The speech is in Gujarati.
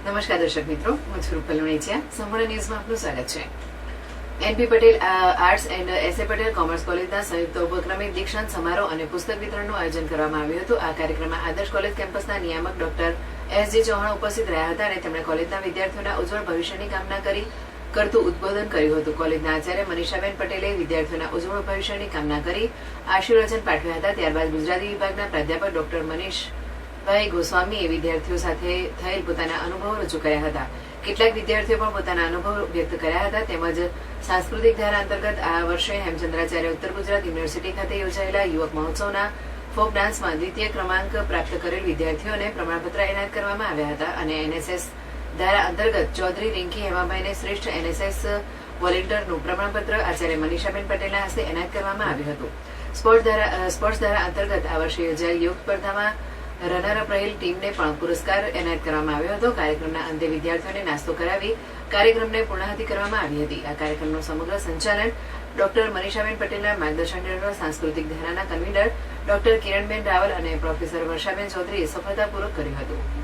નમસ્કાર દર્શક મિત્રો, હું છું રૂપલ વણેચિયા. સંપૂર્ણ ન્યૂઝમાં આપનું સ્વાગત છે. NP Patel arts and SA Patel commerce કોલેજના સંયુક્ત ઉપક્રમે દીક્ષાંત સમારોહ અને પુસ્તક વિતરણનું આયોજન કરવામાં આવ્યું હતું. આ કાર્યક્રમમાં આદર્શ કોલેજ કેમ્પસના નિયામક ડોક્ટર એસ.જી. ચૌહાણ ઉપસ્થિત રહ્યા હતા અને તેમણે કોલેજના વિદ્યાર્થીઓના ઉજ્જવળ ભવિષ્યની કામના કરતું ઉદબોધન કર્યું હતું. કોલેજના આચાર્ય મનીષાબેન પટેલે વિદ્યાર્થીઓના ઉજ્જવળ ભવિષ્યની કામના કરી આશીર્વચન પાઠવ્યા હતા. ત્યારબાદ ગુજરાતી વિભાગના પ્રાધ્યાપક ડોક્ટર મનીષભાઈ ગોસ્વામીએ વિદ્યાર્થીઓ સાથે થયેલ પોતાના અનુભવો રજૂ કર્યા હતા. કેટલાક વિદ્યાર્થીઓ પણ પોતાના અનુભવ વ્યક્ત કર્યા હતા. તેમજ સાંસ્કૃતિક ધારા અંતર્ગત આ વર્ષે હેમચંદ્રાચાર્ય ઉત્તર ગુજરાત યુનિવર્સિટી ખાતે યોજાયેલા યુવક મહોત્સવના ફોક ડાન્સમાં દ્વિતીય ક્રમાંક પ્રાપ્ત કરેલ વિદ્યાર્થીઓને પ્રમાણપત્ર એનાયત કરવામાં આવ્યા હતા અને એનએસએસ ધારા અંતર્ગત ચૌધરી રિંકી હેમાભાઈને શ્રેષ્ઠ એનએસએસ વોલેન્ટિયરનું પ્રમાણપત્ર આચાર્ય મનીષાબેન પટેલના હસ્તે એનાયત કરવામાં આવ્યું હતું. સ્પોર્ટ્સ ધારા અંતર્ગત આ વર્ષે યોજાયેલ યોગ સ્પર્ધામાં રનરઅપ રહેલ ટીમને પણ પુરસ્કાર એનાયત કરવામાં આવ્યો હતો. કાર્યક્રમના અંતે વિદ્યાર્થીઓને નાસ્તો કરાવી કાર્યક્રમને પૂર્ણાહુતિ કરવામાં આવી હતી. આ કાર્યક્રમનું સમગ્ર સંચાલન ડોક્ટર મનીષાબેન પટેલના માર્ગદર્શન હેઠળ સાંસ્કૃતિક ધારાના કન્વીનર ડોક્ટર કિરણબેન રાવલ અને પ્રોફેસર વર્ષાબેન ચૌધરીએ સફળતાપૂર્વક કર્યું હતું.